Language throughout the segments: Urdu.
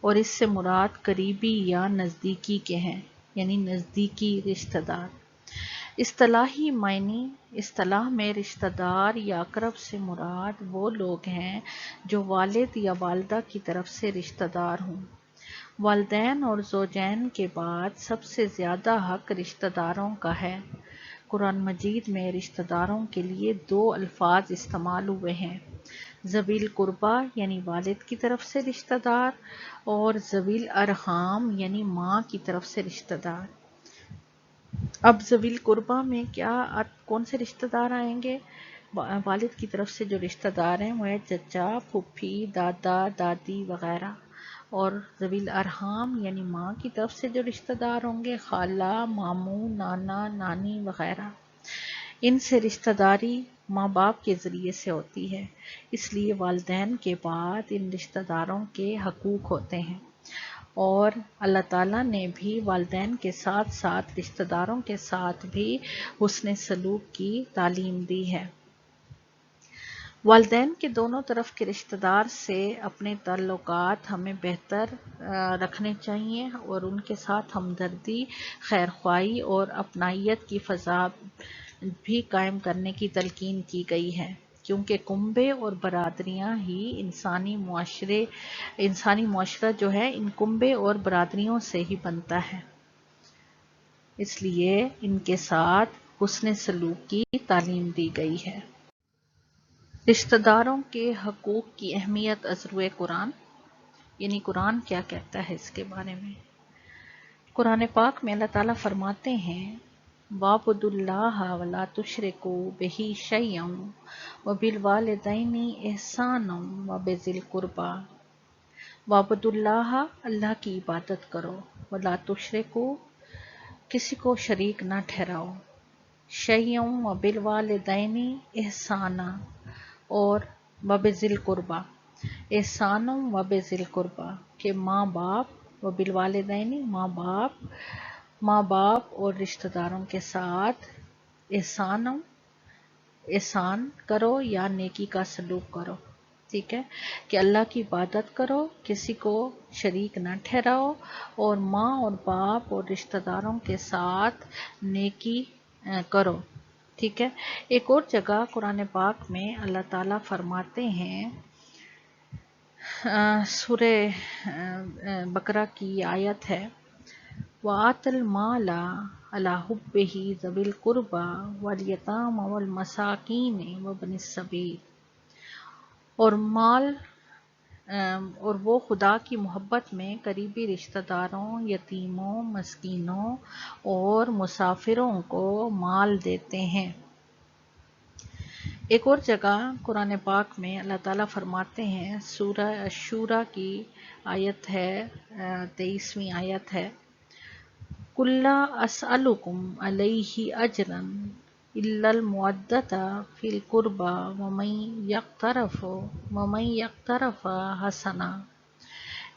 اور اس سے مراد قریبی یا نزدیکی کے ہیں، یعنی نزدیکی رشتہ دار۔ اصطلاح میں رشتہ دار یا اقرب سے مراد وہ لوگ ہیں جو والد یا والدہ کی طرف سے رشتہ دار ہوں۔ والدین اور زوجین کے بعد سب سے زیادہ حق رشتہ داروں کا ہے۔ قرآن مجید میں رشتہ داروں کے لیے 2 الفاظ استعمال ہوئے ہیں، ذوی القربیٰ یعنی والد کی طرف سے رشتہ دار، اور ذوی الارحام یعنی ماں کی طرف سے رشتہ دار۔ اب ذوی القربیٰ میں کون سے رشتہ دار آئیں گے؟ والد کی طرف سے جو رشتہ دار ہیں وہ ہے چچا، پھپھی، دادا، دادی وغیرہ، اور ذوی الارحام یعنی ماں کی طرف سے جو رشتہ دار ہوں گے خالہ، ماموں، نانا، نانی وغیرہ۔ ان سے رشتہ داری ماں باپ کے ذریعے سے ہوتی ہے، اس لیے والدین کے بعد ان رشتہ داروں کے حقوق ہوتے ہیں، اور اللہ تعالیٰ نے بھی والدین کے ساتھ ساتھ رشتہ داروں کے ساتھ بھی حسن سلوک کی تعلیم دی ہے۔ والدین کے دونوں طرف کے رشتہ دار سے اپنے تعلقات ہمیں بہتر رکھنے چاہیے، اور ان کے ساتھ ہمدردی، خیرخواہی اور اپنائیت کی فضا بھی قائم کرنے کی تلقین کی گئی ہے، کیونکہ کنبے اور برادریاں ہی انسانی معاشرہ جو ہے ان کنبے اور برادریوں سے ہی بنتا ہے، اس لیے ان کے ساتھ حسن سلوک کی تعلیم دی گئی ہے۔ رشتہ داروں کے حقوق کی اہمیت از روئے قرآن، یعنی قرآن کیا کہتا ہے اس کے بارے میں۔ قرآن پاک میں اللہ تعالیٰ فرماتے ہیں وَاعْبُدُوا اللَّهَ وَلَا تُشْرِكُوا بِهِ شَيْئًا وَبِالْوَالِدَيْنِ إِحْسَانًا وَبِذِي الْقُرْبَىٰ۔ وَاعْبُدُوا اللَّهَ، اللہ کی عبادت کرو، وَلَا تُشْرِكُوا، کسی کو شریک نہ ٹھہراؤ، شَيْئًا وَبِالْوَالِدَيْنِ إِحْسَانًا، اور وَبِذِي الْقُرْبَىٰ، احسانًا وَبِذِي الْقُرْبَىٰ کہ ماں باپ، وَبِالْوَالِدَيْنِ ماں باپ اور رشتہ داروں کے ساتھ احسان کرو یا نیکی کا سلوک کرو، ٹھیک ہے، کہ اللہ کی عبادت کرو، کسی کو شریک نہ ٹھہراؤ، اور ماں اور باپ اور رشتہ داروں کے ساتھ نیکی کرو، ٹھیک ہے۔ ایک اور جگہ قرآن پاک میں اللہ تعالیٰ فرماتے ہیں، سورہ بقرہ کی آیت ہے وَآتَ الْمَالَ عَلَىٰ حُبِّهِ ذَوِي الْقُرْبَىٰ وَالْيَتَامَىٰ وَالْمَسَاكِينِ وَابْنِ السَّبِيلِ، اور وہ خدا کی محبت میں قریبی رشتہ داروں، یتیموں، مسکینوں اور مسافروں کو مال دیتے ہیں۔ ایک اور جگہ قرآن پاک میں اللہ تعالیٰ فرماتے ہیں، سورہ الشورى کی آیت ہے 23ویں آیت ہے، قُل لَّا أَسْأَلُكُمْ عَلَيْهِ أَجْرًا إِلَّا الْمَوَدَّةَ فِي الْقُرْبَىٰ وَمَن يَقْتَرِفْ حَسَنًا۔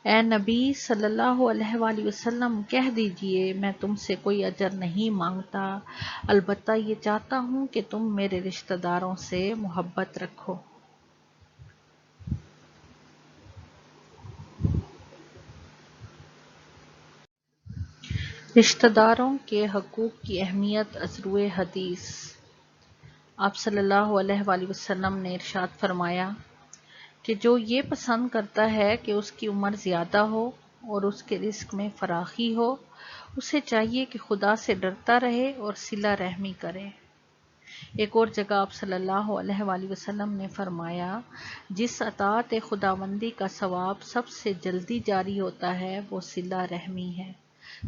اے نبی صلی اللہ علیہ وآلہ وسلم کہہ دیجئے میں تم سے کوئی اجر نہیں مانگتا، البتہ یہ چاہتا ہوں کہ تم میرے رشتہ داروں سے محبت رکھو۔ رشتہ داروں کے حقوق کی اہمیت از روئے حدیث۔ آپ صلی اللہ علیہ وآلہ وسلم نے ارشاد فرمایا کہ جو یہ پسند کرتا ہے کہ اس کی عمر زیادہ ہو اور اس کے رزق میں فراخی ہو، اسے چاہیے کہ خدا سے ڈرتا رہے اور صلہ رحمی کرے۔ ایک اور جگہ آپ صلی اللہ علیہ وآلہ وسلم نے فرمایا، جس اطاعت خداوندی کا ثواب سب سے جلدی جاری ہوتا ہے وہ صلہ رحمی ہے۔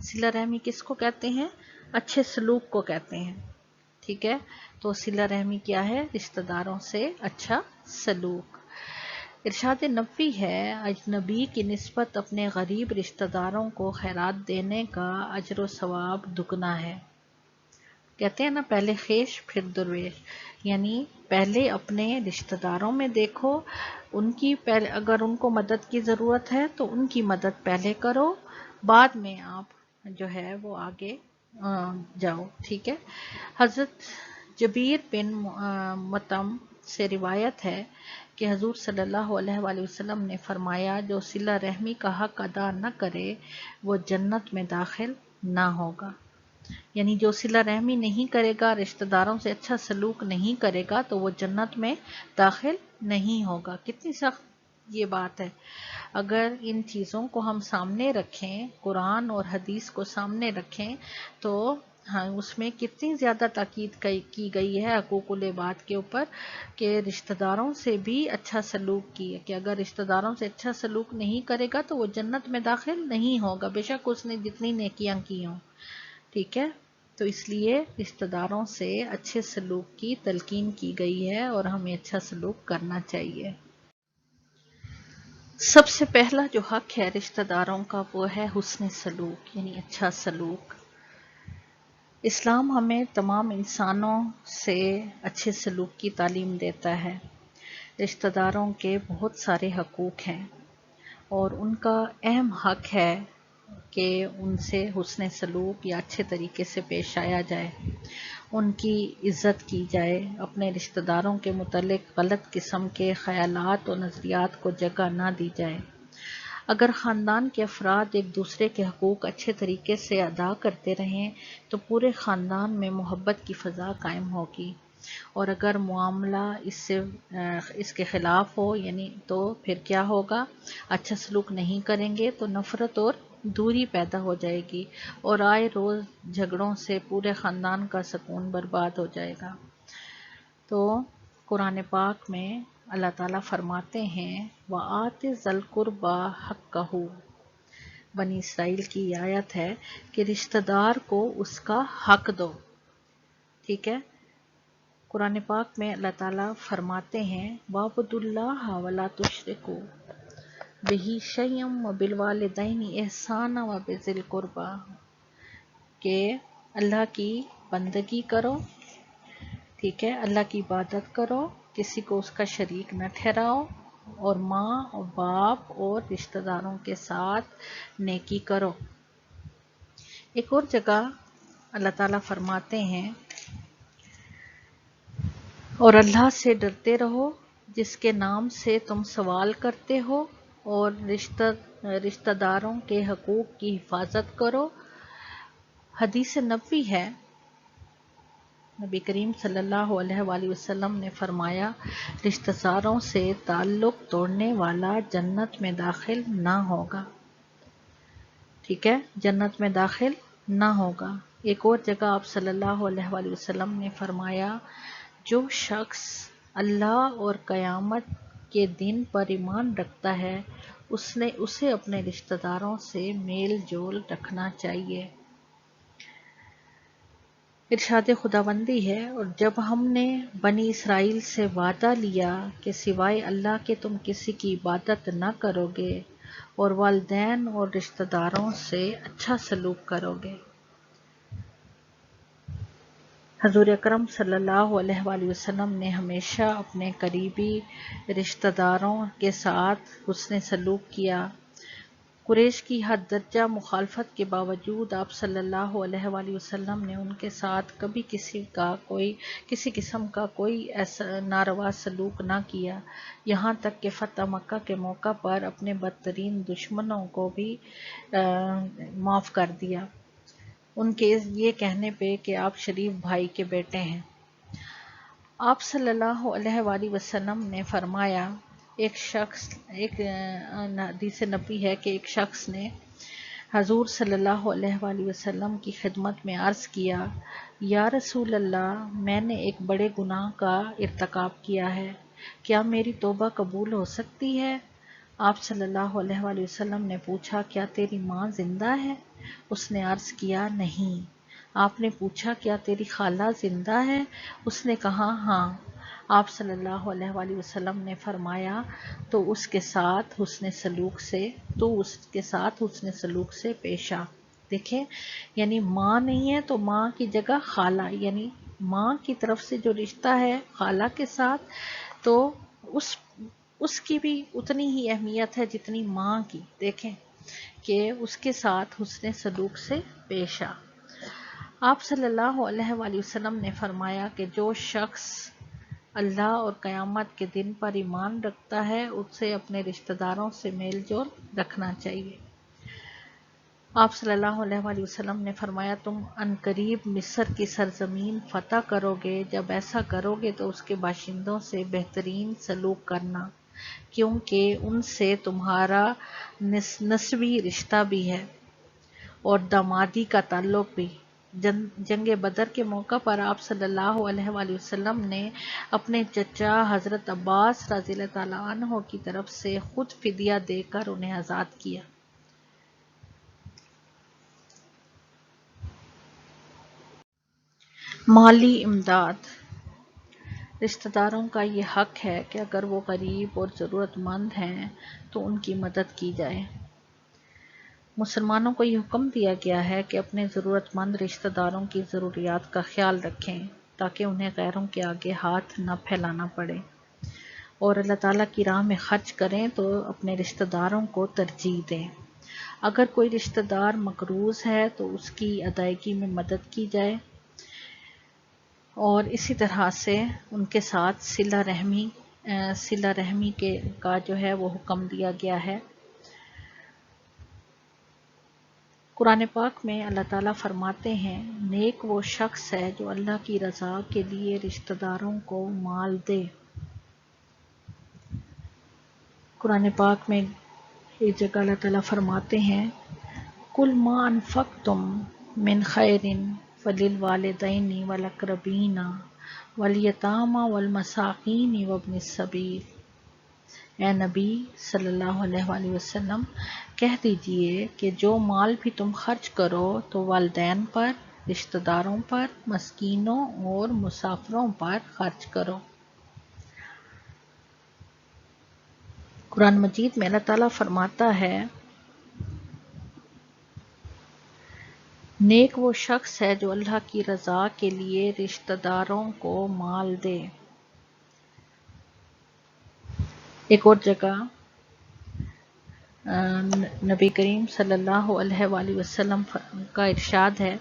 صلہ رحمی کس کو کہتے ہیں؟ اچھے سلوک کو کہتے ہیں، ٹھیک ہے۔ تو صلہ رحمی کیا ہے؟ رشتہ داروں سے اچھا سلوک۔ ارشاد نبوی ہے، اجنبی کی نسبت اپنے غریب رشتہ داروں کو خیرات دینے کا اجر و ثواب دگنا ہے۔ کہتے ہیں نا، پہلے خیش پھر درویش، یعنی پہلے اپنے رشتہ داروں میں دیکھو، اگر ان کو مدد کی ضرورت ہے تو ان کی مدد پہلے کرو، بعد میں آپ جو ہے وہ آگے جاؤ، ٹھیک ہے۔ حضرت جبیر بن مطعم سے روایت ہے کہ حضور صلی اللہ علیہ وآلہ وسلم نے فرمایا جو صلہ رحمی کا حق ادا نہ کرے وہ جنت میں داخل نہ ہوگا. یعنی جو صلہ رحمی نہیں کرے گا، رشتہ داروں سے اچھا سلوک نہیں کرے گا تو وہ جنت میں داخل نہیں ہوگا. کتنی سخت یہ بات ہے. اگر ان چیزوں کو ہم سامنے رکھیں، قرآن اور حدیث کو سامنے رکھیں، تو ہاں اس میں کتنی زیادہ تاکید کی گئی ہے حقوق العباد کے اوپر کہ رشتہ داروں سے بھی اچھا سلوک کی ہے، کہ اگر رشتہ داروں سے اچھا سلوک نہیں کرے گا تو وہ جنت میں داخل نہیں ہوگا، بے شک اس نے جتنی نیکیاں کی ہوں. ٹھیک ہے، تو اس لیے رشتہ داروں سے اچھے سلوک کی تلقین کی گئی ہے اور ہمیں اچھا سلوک کرنا چاہیے. سب سے پہلا جو حق ہے رشتہ داروں کا وہ ہے حسن سلوک، یعنی اچھا سلوک. اسلام ہمیں تمام انسانوں سے اچھے سلوک کی تعلیم دیتا ہے. رشتہ داروں کے بہت سارے حقوق ہیں اور ان کا اہم حق ہے کہ ان سے حسن سلوک یا اچھے طریقے سے پیش آیا جائے، ان کی عزت کی جائے، اپنے رشتہ داروں کے متعلق غلط قسم کے خیالات و نظریات کو جگہ نہ دی جائے. اگر خاندان کے افراد ایک دوسرے کے حقوق اچھے طریقے سے ادا کرتے رہیں تو پورے خاندان میں محبت کی فضا قائم ہوگی، اور اگر معاملہ اس کے خلاف ہو یعنی تو پھر کیا ہوگا؟ اچھا سلوک نہیں کریں گے تو نفرت اور دوری پیدا ہو جائے گی اور آئے روز جھگڑوں سے پورے خاندان کا سکون برباد ہو جائے گا. تو قرآن پاک میں اللہ تعالیٰ فرماتے ہیں وَآتِ ذَا الْقُرْبَىٰ حَقَّهُ. بنی اسرائیل کی یہ آیت ہے کہ رشتہ دار کو اس کا حق دو. ٹھیک ہے، قرآن پاک میں اللہ تعالیٰ فرماتے ہیں وَاعْبُدُوا اللَّهَ وَلَا تُشْرِكُوا بِهِ شَيْئًا وَبِالْوَالِدَيْنِ إِحْسَانًا وَبِذِي الْقُرْبَىٰ، کہ اللہ کی بندگی کرو. ٹھیک ہے، اللہ کی عبادت کرو، کسی کو اس کا شریک نہ ٹھہراؤ، اور ماں اور باپ اور رشتہ داروں کے ساتھ نیکی کرو. ایک اور جگہ اللہ تعالیٰ فرماتے ہیں اور اللہ سے ڈرتے رہو جس کے نام سے تم سوال کرتے ہو، اور رشتہ داروں کے حقوق کی حفاظت کرو. حدیث نبوی ہے، نبی کریم صلی اللہ علیہ وآلہ وسلم نے فرمایا رشتہ داروں سے تعلق توڑنے والا جنت میں داخل نہ ہوگا. ٹھیک ہے، جنت میں داخل نہ ہوگا. ایک اور جگہ آپ صلی اللہ علیہ وآلہ وسلم نے فرمایا جو شخص اللہ اور قیامت کے دن پر ایمان رکھتا ہے اسے اپنے رشتہ داروں سے میل جول رکھنا چاہیے. ارشاد خداوندی ہے اور جب ہم نے بنی اسرائیل سے وعدہ لیا کہ سوائے اللہ کے تم کسی کی عبادت نہ کرو گے اور والدین اور رشتہ داروں سے اچھا سلوک کرو گے. حضور اکرم صلی اللہ علیہ وآلہ وسلم نے ہمیشہ اپنے قریبی رشتہ داروں کے ساتھ حسن سلوک کیا. قریش کی حد درجہ مخالفت کے باوجود آپ صلی اللہ علیہ وآلہ وسلم نے ان کے ساتھ کبھی کسی قسم کا کوئی ایسا ناروا سلوک نہ کیا، یہاں تک کہ فتح مکہ کے موقع پر اپنے بدترین دشمنوں کو بھی معاف کر دیا ان کے یہ کہنے پہ کہ آپ شریف بھائی کے بیٹے ہیں. آپ صلی اللہ علیہ وآلہ وسلم نے فرمایا ایک حدیث نبی ہے کہ ایک شخص نے حضور صلی اللہ علیہ وآلہ وسلم کی خدمت میں عرض کیا یا رسول اللہ، میں نے ایک بڑے گناہ کا ارتکاب کیا ہے، کیا میری توبہ قبول ہو سکتی ہے؟ آپ صلی اللہ علیہ وآلہ وسلم نے پوچھا کیا تیری ماں زندہ ہے؟ اس نے عرض کیا نہیں. آپ نے پوچھا کیا تیری خالہ زندہ ہے؟ اس نے کہا ہاں. آپ صلی اللہ علیہ وآلہ وسلم نے فرمایا تو اس کے ساتھ حسن سلوک سے پیش آ. دیکھیں، یعنی ماں نہیں ہے تو ماں کی جگہ خالہ، یعنی ماں کی طرف سے جو رشتہ ہے خالہ کے ساتھ تو اس کی بھی اتنی ہی اہمیت ہے جتنی ماں کی. دیکھیں کہ اس کے ساتھ حسن سلوک سے پیش آ. آپ صلی اللہ علیہ وآلہ وسلم نے فرمایا کہ جو شخص اللہ اور قیامت کے دن پر ایمان رکھتا ہے اسے اپنے رشتہ داروں سے میل جول رکھنا چاہیے۔ آپ صلی اللہ علیہ وآلہ وسلم نے فرمایا تم عنقریب مصر کی سرزمین فتح کرو گے، جب ایسا کرو گے تو اس کے باشندوں سے بہترین سلوک کرنا، کیونکہ ان سے تمہارا نسبی رشتہ بھی ہے اور دامادی کا تعلق بھی۔ جنگ بدر کے موقع پر آپ صلی اللہ علیہ وآلہ وسلم نے اپنے چچا حضرت عباس رضی اللہ تعالیٰ عنہ کی طرف سے خود فدیہ دے کر انہیں آزاد کیا۔ مالی امداد۔ رشتہ داروں کا یہ حق ہے کہ اگر وہ غریب اور ضرورت مند ہیں تو ان کی مدد کی جائے۔ مسلمانوں کو یہ حکم دیا گیا ہے کہ اپنے ضرورت مند رشتہ داروں کی ضروریات کا خیال رکھیں تاکہ انہیں غیروں کے آگے ہاتھ نہ پھیلانا پڑے، اور اللہ تعالیٰ کی راہ میں خرچ کریں تو اپنے رشتہ داروں کو ترجیح دیں۔ اگر کوئی رشتہ دار مقروض ہے تو اس کی ادائیگی میں مدد کی جائے، اور اسی طرح سے ان کے ساتھ صلہ رحمی کا جو ہے وہ حکم دیا گیا ہے۔ قرآن پاک میں اللہ تعالیٰ فرماتے ہیں نیک وہ شخص ہے جو اللہ کی رضا کے لیے رشتہ داروں کو مال دے۔ قرآن پاک میں ایک جگہ اللہ تعالیٰ فرماتے ہیں کل ما انفقتم من خیر فللوالدین والاقربین والیتامی والمساکین وابن السبیل۔ اے نبی صلی اللہ علیہ وآلہ وسلم کہہ دیجئے کہ جو مال بھی تم خرچ کرو تو والدین پر، رشتہ داروں پر، مسکینوں اور مسافروں پر خرچ کرو۔ قرآن مجید میں اللہ تعالیٰ فرماتا ہے نیک وہ شخص ہے جو اللہ کی رضا کے لیے رشتہ داروں کو مال دے۔ ایک اور جگہ نبی کریم صلی اللہ علیہ وآلہ وسلم کا ارشاد ہے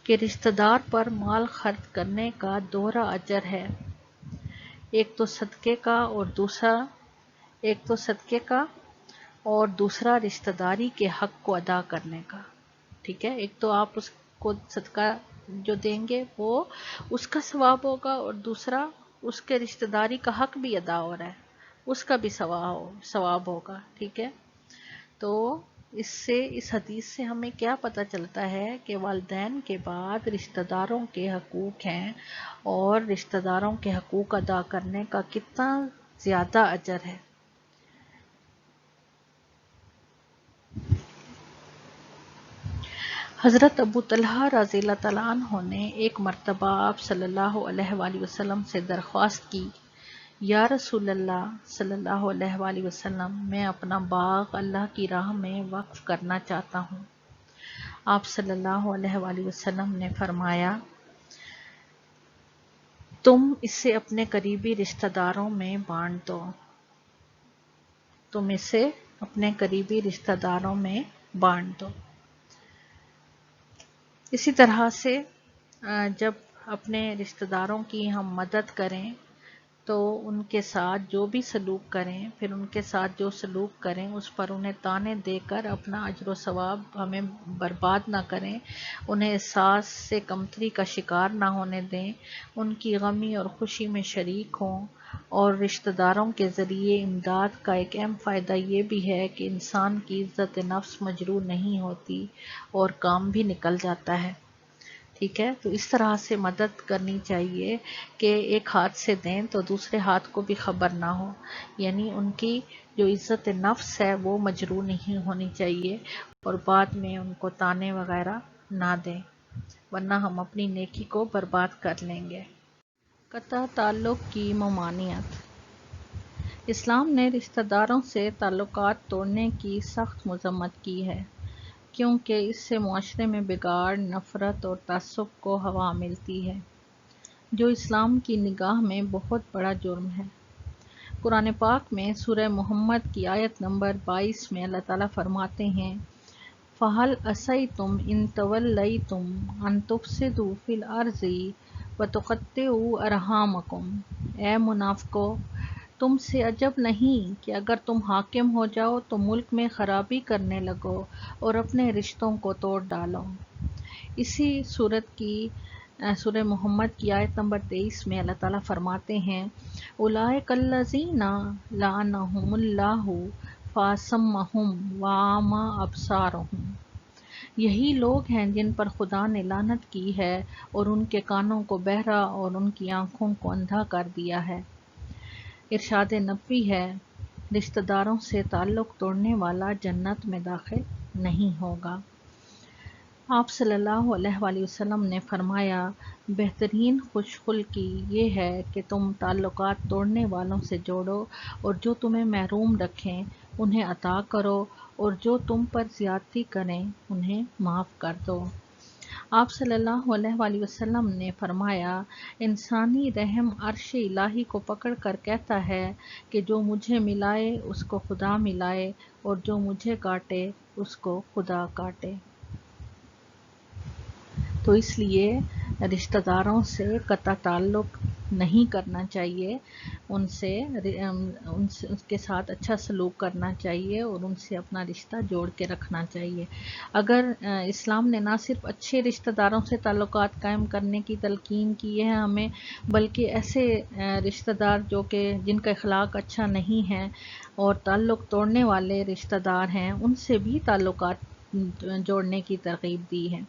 کہ رشتہ دار پر مال خرچ کرنے کا دوہرا اجر ہے، ایک تو صدقے کا اور دوسرا رشتہ داری کے حق کو ادا کرنے کا۔ ٹھیک ہے، ایک تو آپ اس کو صدقہ جو دیں گے وہ اس کا ثواب ہوگا، اور دوسرا اس کے رشتہ داری کا حق بھی ادا ہو رہا ہے، اس کا بھی ثواب ہوگا۔ ٹھیک ہے، تو اس حدیث سے ہمیں کیا پتہ چلتا ہے کہ والدین کے بعد رشتہ داروں کے حقوق ہیں، اور رشتہ داروں کے حقوق ادا کرنے کا کتنا زیادہ اجر ہے۔ حضرت ابو طلحہ رضی اللہ تعالیٰ عنہ نے ایک مرتبہ آپ صلی اللہ علیہ وآلہ وسلم سے درخواست کی یا رسول اللہ صلی اللہ علیہ وآلہ وسلم میں اپنا باغ اللہ کی راہ میں وقف کرنا چاہتا ہوں۔ آپ صلی اللہ علیہ وآلہ وسلم نے فرمایا تم اسے اپنے قریبی رشتہ داروں میں بانٹ دو۔ تم اسے اپنے قریبی رشتہ داروں میں بانٹ دو۔ اسی طرح سے جب اپنے رشتہ داروں کی ہم مدد کریں تو ان کے ساتھ جو بھی سلوک کریں، پھر ان کے ساتھ جو سلوک کریں اس پر انہیں طعنے دے کر اپنا اجر و ثواب ہمیں برباد نہ کریں، انہیں احساس سے کمتری کا شکار نہ ہونے دیں، ان کی غمی اور خوشی میں شریک ہوں۔ اور رشتہ داروں کے ذریعے امداد کا ایک اہم فائدہ یہ بھی ہے کہ انسان کی عزت نفس مجروح نہیں ہوتی اور کام بھی نکل جاتا ہے۔ ٹھیک ہے، تو اس طرح سے مدد کرنی چاہیے کہ ایک ہاتھ سے دیں تو دوسرے ہاتھ کو بھی خبر نہ ہو، یعنی ان کی جو عزت نفس ہے وہ مجروح نہیں ہونی چاہیے، اور بعد میں ان کو طعنے وغیرہ نہ دیں، ورنہ ہم اپنی نیکی کو برباد کر لیں گے۔ قطع تعلق کی ممانعت۔ اسلام نے رشتہ داروں سے تعلقات توڑنے کی سخت مذمت کی ہے، کیونکہ اس سے معاشرے میں بگاڑ، نفرت اور تعصب کو ہوا ملتی ہے، جو اسلام کی نگاہ میں بہت بڑا جرم ہے۔ قرآن پاک میں سورہ محمد کی آیت نمبر 22 میں اللہ تعالیٰ فرماتے ہیں فَهَلْ عَصَيْتُمْ إِن تَوَلَّيْتُمْ أَن تُفْسِدُوا فِي الْأَرْضِ وَتُقَطِّعُوا أَرْحَامَكُمْ۔ اے منافقو، تم سے عجب نہیں کہ اگر تم حاکم ہو جاؤ تو ملک میں خرابی کرنے لگو اور اپنے رشتوں کو توڑ ڈالو۔ اسی صورت کی سورہ محمد کی آیت نمبر 23 میں اللہ تعالیٰ فرماتے ہیں اولئک الذین لعنہم اللہ فاصمہم واعمی ابصارہم، یہی لوگ ہیں جن پر خدا نے لعنت کی ہے اور ان کے کانوں کو بہرا اور ان کی آنکھوں کو اندھا کر دیا ہے۔ ارشاد نبوی ہے، رشتہ داروں سے تعلق توڑنے والا جنت میں داخل نہیں ہوگا۔ آپ صلی اللہ علیہ وآلہ وسلم نے فرمایا، بہترین خوش خلقی یہ ہے کہ تم تعلقات توڑنے والوں سے جوڑو اور جو تمہیں محروم رکھیں انہیں عطا کرو اور جو تم پر زیادتی کریں انہیں معاف کر دو۔ آپ صلی اللہ علیہ وآلہ وسلم نے فرمایا، انسانی رحم عرش الہی کو پکڑ کر کہتا ہے کہ جو مجھے ملائے اس کو خدا ملائے اور جو مجھے کاٹے اس کو خدا کاٹے۔ تو اس لیے رشتہ داروں سے قطع تعلق نہیں کرنا چاہیے، ان کے ساتھ اچھا سلوک کرنا چاہیے اور ان سے اپنا رشتہ جوڑ کے رکھنا چاہیے۔ اگر اسلام نے نہ صرف اچھے رشتہ داروں سے تعلقات قائم کرنے کی تلقین کی ہے ہمیں، بلکہ ایسے رشتہ دار جو کہ جن کا اخلاق اچھا نہیں ہے اور تعلق توڑنے والے رشتہ دار ہیں ان سے بھی تعلقات جوڑنے کی ترغیب دی ہے۔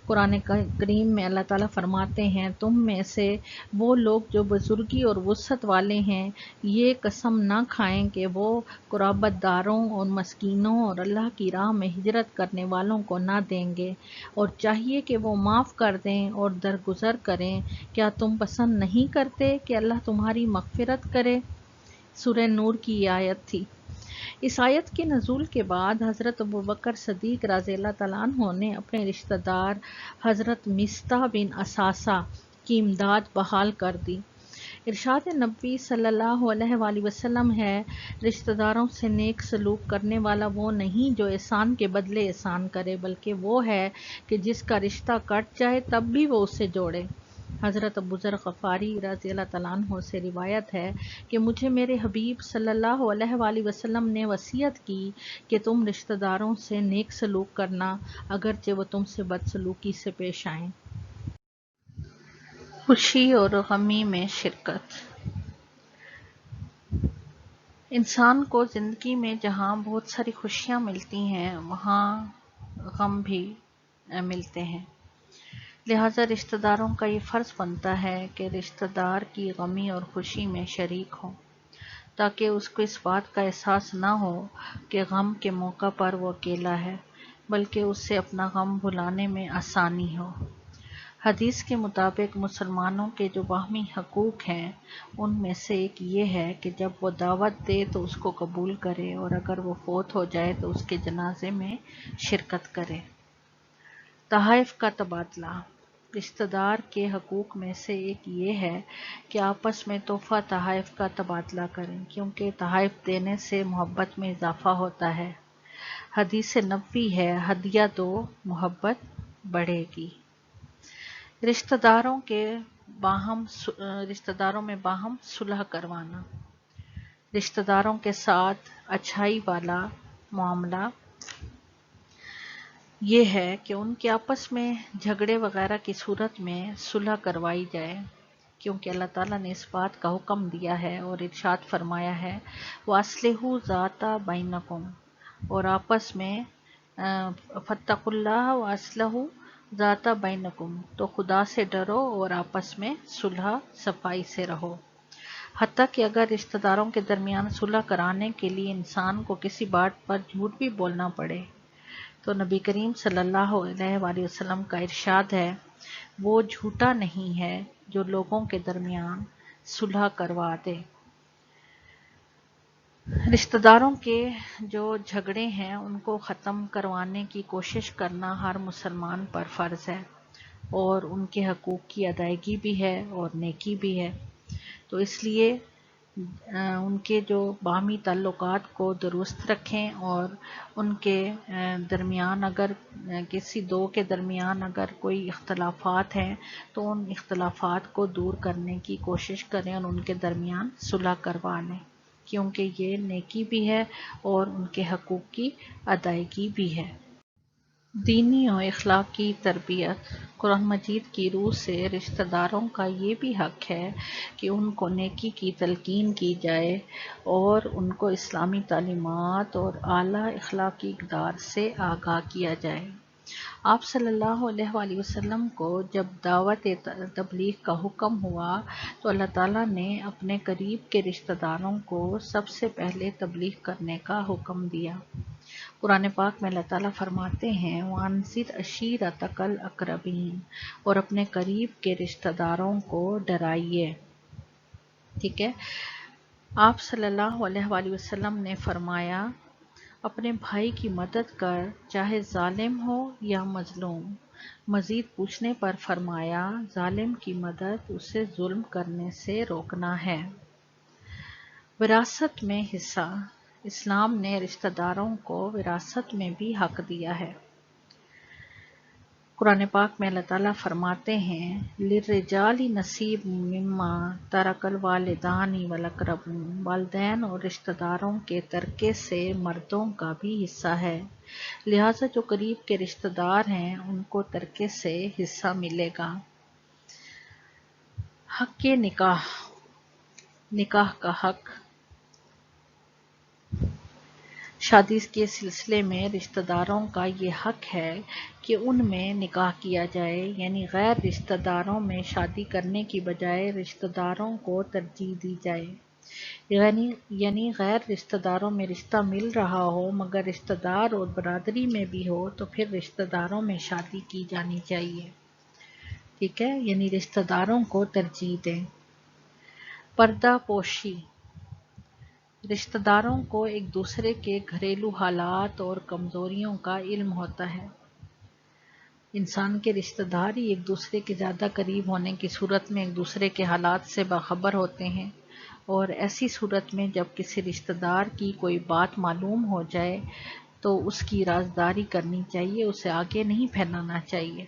قرآن کریم میں اللہ تعالیٰ فرماتے ہیں، تم میں سے وہ لوگ جو بزرگی اور وسعت والے ہیں یہ قسم نہ کھائیں کہ وہ قرابت داروں اور مسکینوں اور اللہ کی راہ میں ہجرت کرنے والوں کو نہ دیں گے، اور چاہیے کہ وہ معاف کر دیں اور درگزر کریں۔ کیا تم پسند نہیں کرتے کہ اللہ تمہاری مغفرت کرے؟ سورہ نور کی یہ آیت تھی۔ اس آیت کے نزول کے بعد حضرت ابوبکر صدیق رضی اللہ تعالیٰ عنہ نے اپنے رشتہ دار حضرت مصطح بن اثاثہ کی امداد بحال کر دی۔ ارشاد نبوی صلی اللہ علیہ وآلہ وسلم ہے، رشتہ داروں سے نیک سلوک کرنے والا وہ نہیں جو احسان کے بدلے احسان کرے، بلکہ وہ ہے کہ جس کا رشتہ کٹ جائے تب بھی وہ اسے جوڑے۔ حضرت ابو ذر غفاری رضی اللہ تعالیٰ عنہ سے روایت ہے کہ مجھے میرے حبیب صلی اللہ علیہ وآلہ وسلم نے وصیت کی کہ تم رشتہ داروں سے نیک سلوک کرنا اگرچہ وہ تم سے بدسلوکی سے پیش آئیں۔ خوشی اور غمی میں شرکت۔ انسان کو زندگی میں جہاں بہت ساری خوشیاں ملتی ہیں وہاں غم بھی ملتے ہیں، لہٰذا رشتہ داروں کا یہ فرض بنتا ہے کہ رشتہ دار کی غمی اور خوشی میں شریک ہوں، تاکہ اس کو اس بات کا احساس نہ ہو کہ غم کے موقع پر وہ اکیلا ہے، بلکہ اس سے اپنا غم بھلانے میں آسانی ہو۔ حدیث کے مطابق مسلمانوں کے جو باہمی حقوق ہیں ان میں سے ایک یہ ہے کہ جب وہ دعوت دے تو اس کو قبول کرے اور اگر وہ فوت ہو جائے تو اس کے جنازے میں شرکت کرے۔ تحائف کا تبادلہ۔ رشتہ دار کے حقوق میں سے ایک یہ ہے کہ آپس میں تحفہ تحائف کا تبادلہ کریں، کیونکہ تحائف دینے سے محبت میں اضافہ ہوتا ہے۔ حدیث نبوی ہے، ہدیہ دو محبت بڑھے گی۔ رشتہ داروں میں باہم صلح کروانا۔ رشتہ داروں کے ساتھ اچھائی والا معاملہ یہ ہے کہ ان کے آپس میں جھگڑے وغیرہ کی صورت میں صلح کروائی جائے، کیونکہ اللہ تعالیٰ نے اس بات کا حکم دیا ہے اور ارشاد فرمایا ہے وَأَصْلِحُوا ذَاتَ بَيْنَكُمْ، اور آپس میں فَاتَّقُوا اللَّهَ وَأَصْلِحُوا ذَاتَ بَيْنَكُمْ، تو خدا سے ڈرو اور آپس میں صلح صفائی سے رہو۔ حتیٰ کہ اگر رشتہ داروں کے درمیان صلح کرانے کے لیے انسان کو کسی بات پر جھوٹ بھی بولنا پڑے تو نبی کریم صلی اللہ علیہ وآلہ وسلم کا ارشاد ہے، وہ جھوٹا نہیں ہے جو لوگوں کے درمیان صلح کروا دے۔ رشتہ داروں کے جو جھگڑے ہیں ان کو ختم کروانے کی کوشش کرنا ہر مسلمان پر فرض ہے، اور ان کے حقوق کی ادائیگی بھی ہے اور نیکی بھی ہے۔ تو اس لیے ان کے جو باہمی تعلقات کو درست رکھیں، اور ان کے درمیان اگر کسی دو کے درمیان اگر کوئی اختلافات ہیں تو ان اختلافات کو دور کرنے کی کوشش کریں اور ان کے درمیان صلح کروا لیں، کیونکہ یہ نیکی بھی ہے اور ان کے حقوق کی ادائیگی بھی ہے۔ دینی اور اخلاقی تربیت۔ قرآن مجید کی روح سے رشتہ داروں کا یہ بھی حق ہے کہ ان کو نیکی کی تلقین کی جائے اور ان کو اسلامی تعلیمات اور اعلیٰ اخلاقی اقدار سے آگاہ کیا جائے۔ آپ صلی اللہ علیہ وآلہ وسلم کو جب دعوت تبلیغ کا حکم ہوا تو اللہ تعالیٰ نے اپنے قریب کے رشتہ داروں کو سب سے پہلے تبلیغ کرنے کا حکم دیا۔ قرآن پاک میں اللہ تعالیٰ فرماتے ہیں وَأَنذِرْ عَشِيرَتَكَ الْأَقْرَبِينَ، اور اپنے قریب کے رشتہ داروں کو ڈرائیے۔ ٹھیک ہے، آپ صلی اللہ علیہ وآلہ وسلم نے فرمایا اپنے بھائی کی مدد کر، چاہے ظالم ہو یا مظلوم۔ مزید پوچھنے پر فرمایا ظالم کی مدد اسے ظلم کرنے سے روکنا ہے۔ وراثت میں حصہ۔ اسلام نے رشتہ داروں کو وراثت میں بھی حق دیا ہے۔ قرآن پاک میں اللہ تعالیٰ فرماتے ہیں لِلرِّجَالِ نَصِیبٌ مِّمَّا تَرَکَ الْوَالِدَانِ وَالْأَقْرَبُونَ، والدین اور رشتہ داروں کے ترکے سے مردوں کا بھی حصہ ہے، لہٰذا جو قریب کے رشتہ دار ہیں ان کو ترکے سے حصہ ملے گا۔ حق کے نکاح۔ نکاح کا حق۔ شادی کے سلسلے میں رشتہ داروں کا یہ حق ہے کہ ان میں نکاح کیا جائے، یعنی غیر رشتہ داروں میں شادی کرنے کی بجائے رشتہ داروں کو ترجیح دی جائے، یعنی غیر رشتہ داروں میں رشتہ مل رہا ہو مگر رشتہ دار اور برادری میں بھی ہو تو پھر رشتہ داروں میں شادی کی جانی چاہیے۔ ٹھیک ہے، یعنی رشتہ داروں کو ترجیح دیں۔ پردہ پوشی۔ رشتہ داروں کو ایک دوسرے کے گھریلو حالات اور کمزوریوں کا علم ہوتا ہے۔ انسان کے رشتہ دار ہی ایک دوسرے کے زیادہ قریب ہونے کی صورت میں ایک دوسرے کے حالات سے باخبر ہوتے ہیں، اور ایسی صورت میں جب کسی رشتہ دار کی کوئی بات معلوم ہو جائے تو اس کی رازداری کرنی چاہیے، اسے آگے نہیں پھیلانا چاہیے۔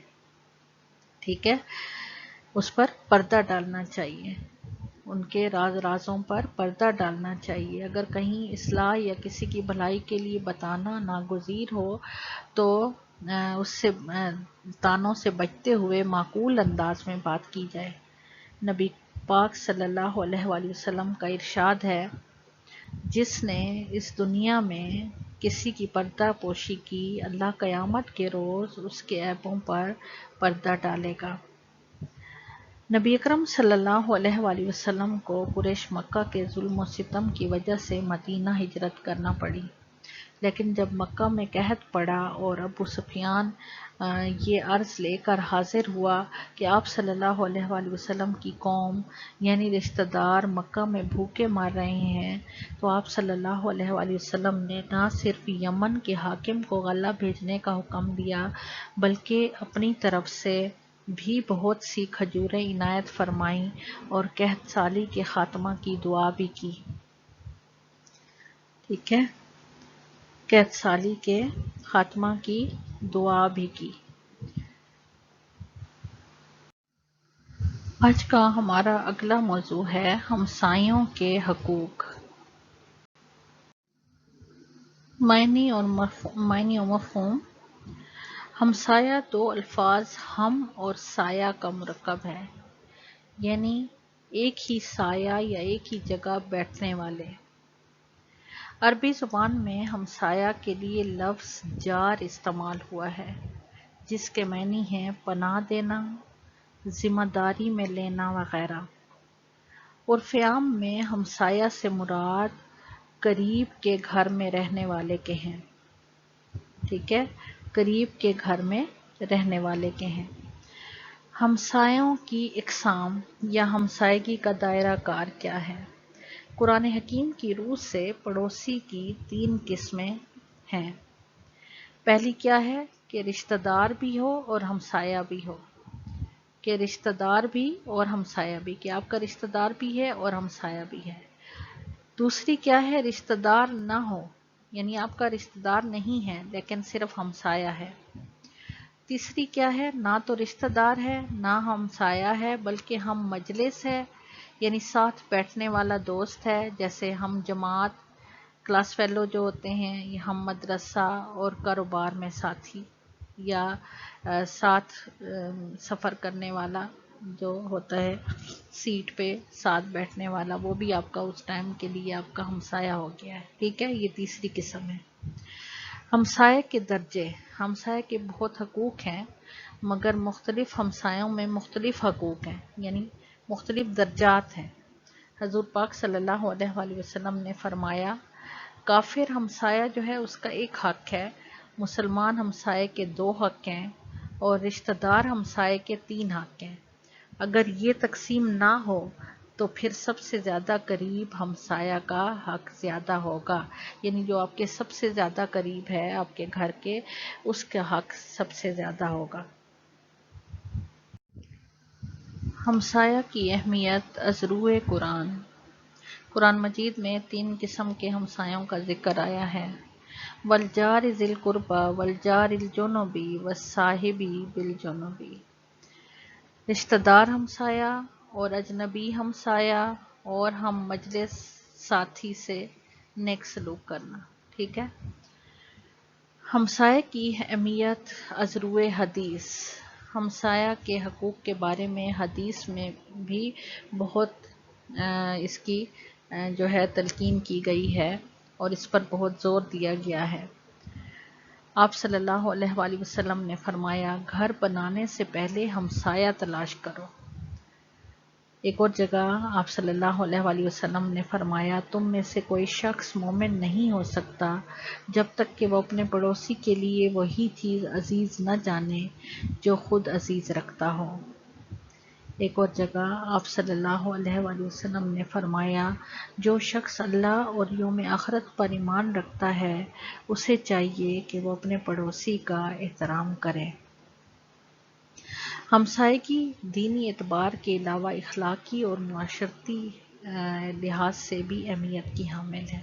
ٹھیک ہے، اس پر پردہ ڈالنا چاہیے، ان کے رازوں پر پردہ ڈالنا چاہیے۔ اگر کہیں اصلاح یا کسی کی بھلائی کے لیے بتانا ناگزیر ہو تو اس سے تانوں سے بچتے ہوئے معقول انداز میں بات کی جائے۔ نبی پاک صلی اللہ علیہ وآلہ وسلم کا ارشاد ہے جس نے اس دنیا میں کسی کی پردہ پوشی کی، اللہ قیامت کے روز اس کے عیبوں پر پردہ ڈالے گا۔ نبی اکرم صلی اللہ علیہ وآلہ وسلم کو قریش مکہ کے ظلم و ستم کی وجہ سے مدینہ ہجرت کرنا پڑی، لیکن جب مکہ میں قحط پڑا اور ابو سفیان یہ عرض لے کر حاضر ہوا کہ آپ صلی اللہ علیہ وآلہ وسلم کی قوم یعنی رشتہ دار مکہ میں بھوکے مار رہے ہیں، تو آپ صلی اللہ علیہ وآلہ وسلم نے نہ صرف یمن کے حاکم کو غلہ بھیجنے کا حکم دیا بلکہ اپنی طرف سے بھی بہت سی کھجوریں عنایت فرمائیں اور قحط سالی کے خاتمہ کی دعا بھی کی۔ ٹھیک ہے، قحط سالی کے خاتمہ کی دعا بھی کی۔ آج کا ہمارا اگلا موضوع ہے ہمسایوں کے حقوق۔ معنی اور مفہوم۔ ہمسایہ دو الفاظ ہم اور سایہ کا مرکب ہے، یعنی ایک ہی سایہ یا ایک ہی جگہ بیٹھنے والے۔ عربی زبان میں ہمسایہ کے لیے لفظ جار استعمال ہوا ہے جس کے معنی ہیں پناہ دینا، ذمہ داری میں لینا وغیرہ۔ عرف عام میں ہمسایہ سے مراد قریب کے گھر میں رہنے والے کے ہیں۔ ٹھیک ہے، قریب کے گھر میں رہنے والے کے ہیں۔ ہمسایوں کی اقسام یا ہمسائیگی کا دائرہ کار کیا ہے؟ قرآن حکیم کی روح سے پڑوسی کی 3 قسمیں ہیں۔ پہلی کیا ہے کہ رشتہ دار بھی ہو اور ہمسایہ بھی ہو، کہ رشتہ دار بھی اور ہمسایہ بھی، کہ آپ کا رشتہ دار بھی ہے اور ہمسایہ بھی ہے۔ دوسری کیا ہے؟ رشتہ دار نہ ہو، یعنی آپ کا رشتہ دار نہیں ہے لیکن صرف ہمسایہ ہے۔ تیسری کیا ہے؟ نہ تو رشتہ دار ہے نہ ہمسایہ ہے بلکہ ہم مجلس ہے، یعنی ساتھ بیٹھنے والا دوست ہے، جیسے ہم جماعت، کلاس فیلو جو ہوتے ہیں، یا ہم مدرسہ اور کاروبار میں ساتھی، یا ساتھ سفر کرنے والا جو ہوتا ہے سیٹ پہ ساتھ بیٹھنے والا، وہ بھی آپ کا اس ٹائم کے لیے آپ کا ہمسایہ ہو گیا ہے، ٹھیک ہے؟ یہ تیسری قسم ہے۔ ہمسائے کے درجے، ہمسائے کے بہت حقوق ہیں مگر مختلف ہمسایوں میں مختلف حقوق ہیں، یعنی مختلف درجات ہیں۔ حضور پاک صلی اللہ علیہ وآلہ وسلم نے فرمایا کافر ہمسایہ جو ہے اس کا ایک حق ہے، مسلمان ہمسائے کے 2 حق ہیں، اور رشتہ دار ہمسائے کے 3 حق ہیں۔ اگر یہ تقسیم نہ ہو تو پھر سب سے زیادہ قریب ہمسایہ کا حق زیادہ ہوگا، یعنی جو آپ کے سب سے زیادہ قریب ہے آپ کے گھر کے، اس کا حق سب سے زیادہ ہوگا۔ ہمسایہ کی اہمیت از روئے قرآن۔ قرآن مجید میں 3 قسم کے ہمسایوں کا ذکر آیا ہے، والجار ذی القربی والجار الجنبی والصاحبی بالجنبی۔ رشتہ دار ہمسایہ اور اجنبی ہمسایہ اور ہم مجلس ساتھی سے نیک سلوک کرنا، ٹھیک ہے؟ ہمسائے کی اہمیت از روئے حدیث۔ ہمسایہ کے حقوق کے بارے میں حدیث میں بھی بہت اس کی جو ہے تلقین کی گئی ہے اور اس پر بہت زور دیا گیا ہے۔ آپ صلی اللہ علیہ وآلہ وسلم نے فرمایا گھر بنانے سے پہلے ہمسایہ تلاش کرو۔ ایک اور جگہ آپ صلی اللہ علیہ وآلہ وسلم نے فرمایا تم میں سے کوئی شخص مومن نہیں ہو سکتا جب تک کہ وہ اپنے پڑوسی کے لیے وہی چیز عزیز نہ جانے جو خود عزیز رکھتا ہو۔ ایک اور جگہ آپ صلی اللہ علیہ وآلہ وسلم نے فرمایا جو شخص اللہ اور یوم آخرت پر ایمان رکھتا ہے اسے چاہیے کہ وہ اپنے پڑوسی کا احترام کرے۔ ہمسائے کی دینی اعتبار کے علاوہ اخلاقی اور معاشرتی لحاظ سے بھی اہمیت کی حامل ہے۔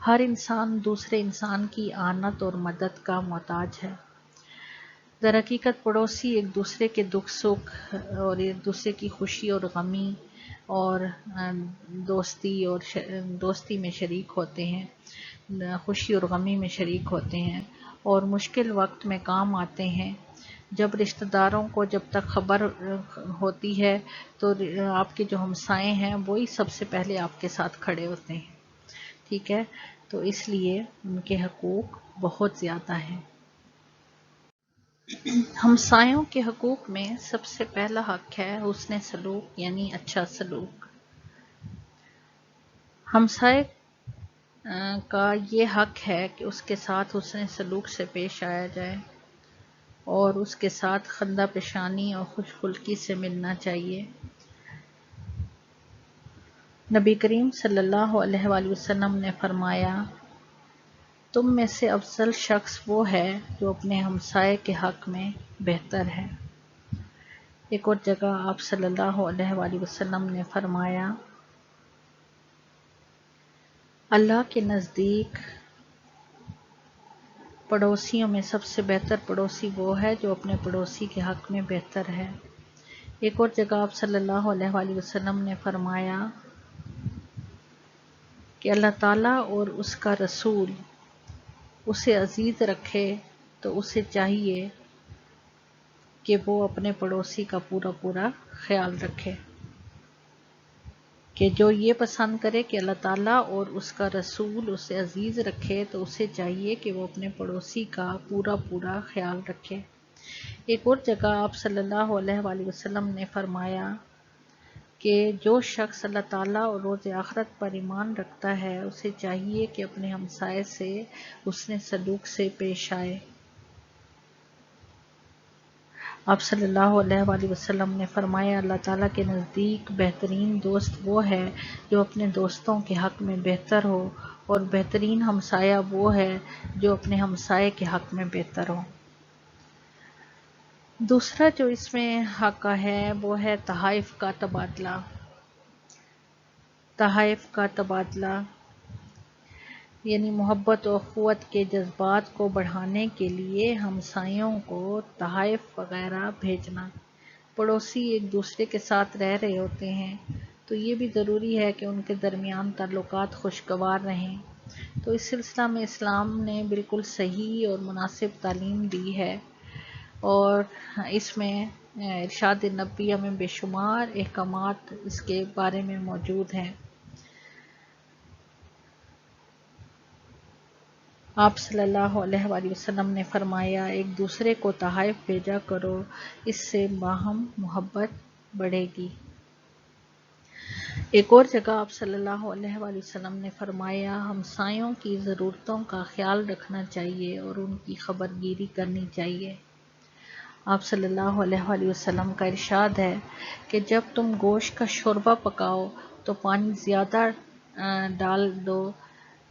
ہر انسان دوسرے انسان کی اعانت اور مدد کا محتاج ہے۔ در حقیقت پڑوسی ایک دوسرے کے دکھ سکھ اور ایک دوسرے کی خوشی اور غمی اور دوستی میں شریک ہوتے ہیں، خوشی اور غمی میں شریک ہوتے ہیں اور مشکل وقت میں کام آتے ہیں۔ جب رشتہ داروں کو جب تک خبر ہوتی ہے تو آپ کے جو ہمسائے ہیں وہی سب سے پہلے آپ کے ساتھ کھڑے ہوتے ہیں، ٹھیک ہے؟ تو اس لیے ان کے حقوق بہت زیادہ ہیں۔ ہمسایوں کے حقوق میں سب سے پہلا حق ہے حسن سلوک، یعنی اچھا سلوک۔ ہمسائے کا یہ حق ہے کہ اس کے ساتھ حسن سلوک سے پیش آیا جائے اور اس کے ساتھ خندہ پیشانی اور خوش خلقی سے ملنا چاہیے۔ نبی کریم صلی اللہ علیہ وآلہ وسلم نے فرمایا تم میں سے افضل شخص وہ ہے جو اپنے ہمسائے کے حق میں بہتر ہے۔ ایک اور جگہ آپ صلی اللہ علیہ وآلہ وسلم نے فرمایا اللہ کے نزدیک پڑوسیوں میں سب سے بہتر پڑوسی وہ ہے جو اپنے پڑوسی کے حق میں بہتر ہے۔ ایک اور جگہ آپ صلی اللہ علیہ وآلہ وسلم نے فرمایا کہ اللہ تعالیٰ اور اس کا رسول اسے عزیز رکھے تو اسے چاہیے کہ وہ اپنے پڑوسی کا پورا خیال رکھے، کہ جو یہ پسند کرے کہ اللہ تعالیٰ اور اس کا رسول اسے عزیز رکھے تو اسے چاہیے کہ وہ اپنے پڑوسی کا پورا خیال رکھے۔ ایک اور جگہ آپ صلی اللہ علیہ وآلہ وسلم نے فرمایا کہ جو شخص اللہ تعالیٰ اور روز آخرت پر ایمان رکھتا ہے اسے چاہیے کہ اپنے ہمسائے سے حسن سلوک سے پیش آئے۔ آپ صلی اللہ علیہ وآلہ وسلم نے فرمایا اللہ تعالیٰ کے نزدیک بہترین دوست وہ ہے جو اپنے دوستوں کے حق میں بہتر ہو اور بہترین ہمسایہ وہ ہے جو اپنے ہمسائے کے حق میں بہتر ہو۔ دوسرا جو اس میں حق ہے وہ ہے تحائف کا تبادلہ۔ تحائف کا تبادلہ، یعنی محبت و اخوت کے جذبات کو بڑھانے کے لیے ہمسایوں کو تحائف وغیرہ بھیجنا۔ پڑوسی ایک دوسرے کے ساتھ رہ رہے ہوتے ہیں تو یہ بھی ضروری ہے کہ ان کے درمیان تعلقات خوشگوار رہیں۔ تو اس سلسلہ میں اسلام نے بالکل صحیح اور مناسب تعلیم دی ہے، اور اس میں ارشاد نبوی میں بے شمار احکامات اس کے بارے میں موجود ہیں۔ آپ صلی اللہ علیہ وآلہ وسلم نے فرمایا، ایک دوسرے کو تحائف بھیجا کرو، اس سے باہم محبت بڑھے گی۔ ایک اور جگہ آپ صلی اللہ علیہ وآلہ وسلم نے فرمایا، ہمسایوں کی ضرورتوں کا خیال رکھنا چاہیے اور ان کی خبرگیری کرنی چاہیے۔ آپ صلی اللہ علیہ وآلہ وسلم کا ارشاد ہے کہ جب تم گوشت کا شوربہ پکاؤ تو پانی زیادہ ڈال دو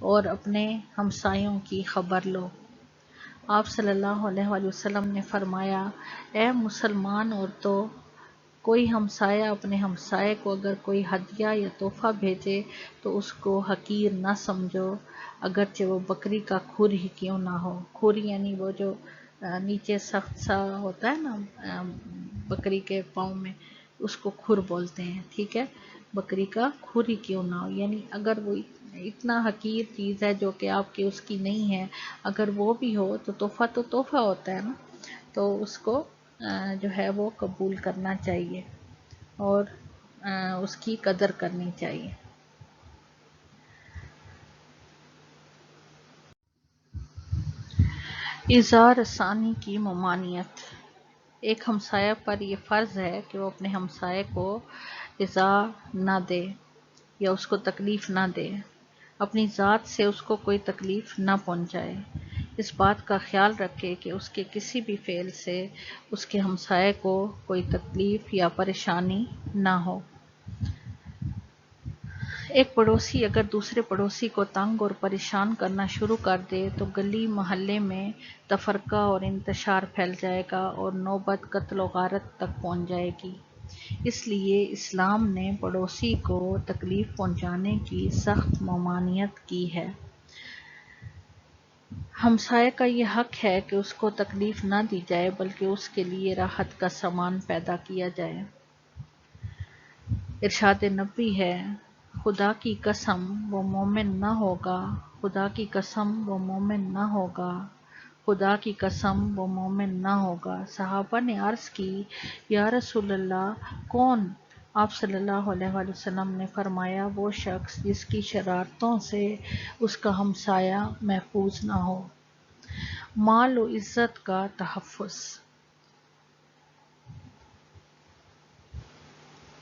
اور اپنے ہمسایوں کی خبر لو۔ آپ صلی اللہ علیہ وآلہ وسلم نے فرمایا، اے مسلمان عورتوں، کوئی ہمسایہ اپنے ہمسائے کو اگر کوئی ہدیہ یا تحفہ بھیجے تو اس کو حقیر نہ سمجھو، اگرچہ وہ بکری کا کھر ہی کیوں نہ ہو۔ کھر یعنی وہ جو نیچے سخت سا ہوتا ہے نا بکری کے پاؤں میں، اس کو کھر بولتے ہیں، ٹھیک ہے۔ بکری کا کھر ہی کیوں نہ ہو، یعنی اگر وہ اتنا حقیر چیز ہے جو کہ آپ کی اس کی نہیں ہے، اگر وہ بھی ہو تو تحفہ ہوتا ہے نا، تو اس کو جو ہے وہ قبول کرنا چاہیے اور اس کی قدر کرنی چاہیے۔ اظہار ثانی کی ممانعت۔ ایک ہمسایہ پر یہ فرض ہے کہ وہ اپنے ہمسائے کو ایذا نہ دے یا اس کو تکلیف نہ دے، اپنی ذات سے اس کو کوئی تکلیف نہ پہنچائے، اس بات کا خیال رکھے کہ اس کے کسی بھی فعل سے اس کے ہمسائے کو کوئی تکلیف یا پریشانی نہ ہو۔ ایک پڑوسی اگر دوسرے پڑوسی کو تنگ اور پریشان کرنا شروع کر دے تو گلی محلے میں تفرقہ اور انتشار پھیل جائے گا اور نوبت قتل و غارت تک پہنچ جائے گی۔ اس لیے اسلام نے پڑوسی کو تکلیف پہنچانے کی سخت ممانعت کی ہے۔ ہمسائے کا یہ حق ہے کہ اس کو تکلیف نہ دی جائے بلکہ اس کے لیے راحت کا سامان پیدا کیا جائے۔ ارشاد نبوی ہے، خدا کی قسم وہ مومن نہ ہوگا، خدا کی قسم وہ مومن نہ ہوگا، خدا کی قسم وہ مومن نہ ہوگا۔ صحابہ نے عرض کی، یا رسول اللہ کون؟ آپ صلی اللہ علیہ وآلہ وسلم نے فرمایا، وہ شخص جس کی شرارتوں سے اس کا ہمسایہ محفوظ نہ ہو۔ مال و عزت کا تحفظ۔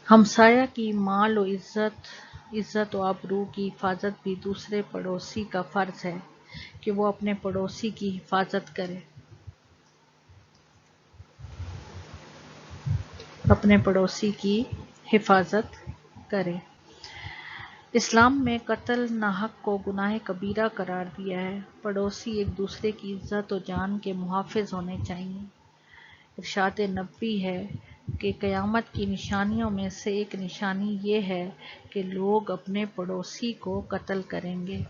ہمسایہ کی مال و عزت و آبرو کی حفاظت بھی دوسرے پڑوسی کا فرض ہے کہ وہ اپنے پڑوسی کی حفاظت کرے، اپنے پڑوسی کی حفاظت کرے۔ اسلام میں قتل ناحق کو گناہ کبیرہ قرار دیا ہے۔ پڑوسی ایک دوسرے کی عزت و جان کے محافظ ہونے چاہیے۔ ارشاد نبوی ہے کہ قیامت کی نشانیوں میں سے ایک نشانی یہ ہے کہ لوگ اپنے پڑوسی کو قتل کریں گے۔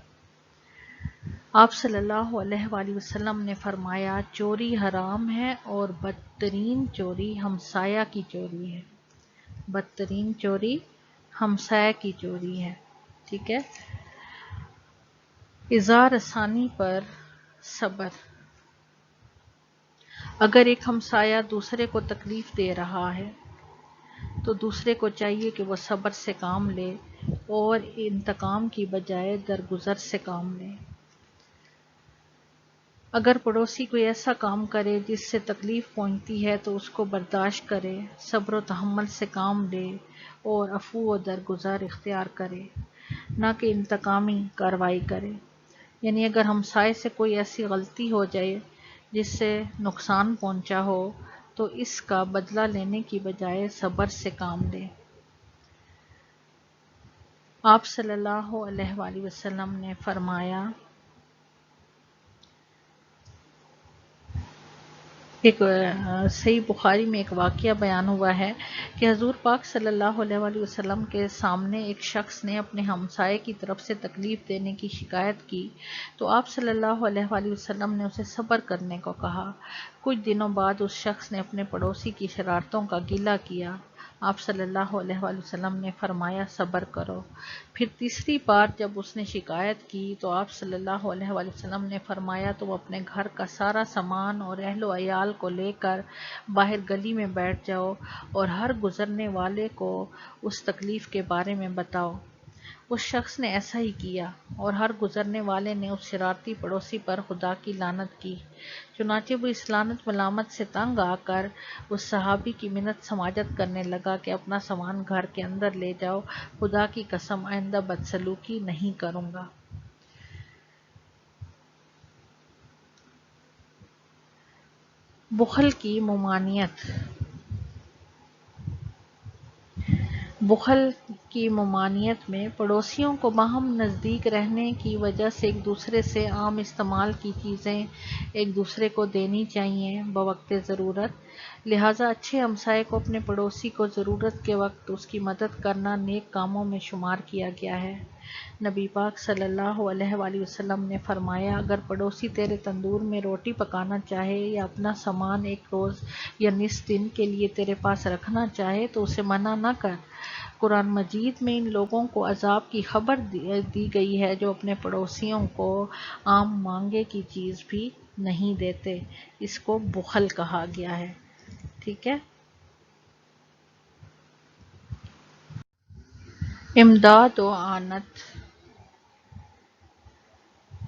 آپ صلی اللہ علیہ وآلہ وسلم نے فرمایا، چوری حرام ہے اور بدترین چوری ہمسایہ کی چوری ہے۔ بدترین چوری ہمسایہ کی چوری ہے، ٹھیک ہے۔ اظہار ثانی پر صبر۔ اگر ایک ہمسایہ دوسرے کو تکلیف دے رہا ہے تو دوسرے کو چاہیے کہ وہ صبر سے کام لے اور انتقام کی بجائے درگزر سے کام لے۔ اگر پڑوسی کوئی ایسا کام کرے جس سے تکلیف پہنچتی ہے تو اس کو برداشت کرے، صبر و تحمل سے کام لے اور عفو و درگزر اختیار کرے، نہ کہ انتقامی کارروائی کرے۔ یعنی اگر ہمسائے سے کوئی ایسی غلطی ہو جائے جس سے نقصان پہنچا ہو تو اس کا بدلہ لینے کی بجائے صبر سے کام لے۔ آپ صلی اللہ علیہ وآلہ وسلم نے فرمایا، ایک صحیح بخاری میں ایک واقعہ بیان ہوا ہے کہ حضور پاک صلی اللہ علیہ وآلہ وسلم کے سامنے ایک شخص نے اپنے ہمسائے کی طرف سے تکلیف دینے کی شکایت کی تو آپ صلی اللہ علیہ وآلہ وسلم نے اسے صبر کرنے کو کہا۔ کچھ دنوں بعد اس شخص نے اپنے پڑوسی کی شرارتوں کا گلہ کیا۔ آپ صلی اللہ علیہ وآلہ وسلم نے فرمایا صبر کرو۔ پھر تیسری بار جب اس نے شکایت کی تو آپ صلی اللہ علیہ وآلہ وسلم نے فرمایا تم اپنے گھر کا سارا سامان اور اہل و عیال کو لے کر باہر گلی میں بیٹھ جاؤ اور ہر گزرنے والے کو اس تکلیف کے بارے میں بتاؤ۔ اس شخص نے ایسا ہی کیا اور ہر گزرنے والے نے اس شرارتی پڑوسی پر خدا کی لعنت کی۔ چنانچہ وہ اس لعنت ملامت سے تنگ آ کر اس صحابی کی منت سماجت کرنے لگا کہ اپنا سامان گھر کے اندر لے جاؤ، خدا کی قسم آئندہ بدسلوکی نہیں کروں گا۔ بخل کی ممانعت۔ بخل کی ممانعت میں پڑوسیوں کو باہم نزدیک رہنے کی وجہ سے ایک دوسرے سے عام استعمال کی چیزیں ایک دوسرے کو دینی چاہیے بوقت ضرورت۔ لہٰذا اچھے ہمسائے کو اپنے پڑوسی کو ضرورت کے وقت اس کی مدد کرنا نیک کاموں میں شمار کیا گیا ہے۔ نبی پاک صلی اللہ علیہ وآلہ وسلم نے فرمایا اگر پڑوسی تیرے تندور میں روٹی پکانا چاہے یا اپنا سامان ایک روز یا نصف دن کے لیے تیرے پاس رکھنا چاہے تو اسے منع نہ کر۔ قرآن مجید میں ان لوگوں کو عذاب کی خبر دی گئی ہے جو اپنے پڑوسیوں کو عام مانگے کی چیز بھی نہیں دیتے۔ اس کو بخل کہا گیا ہے۔ ٹھیک ہے۔ امداد و اعانت۔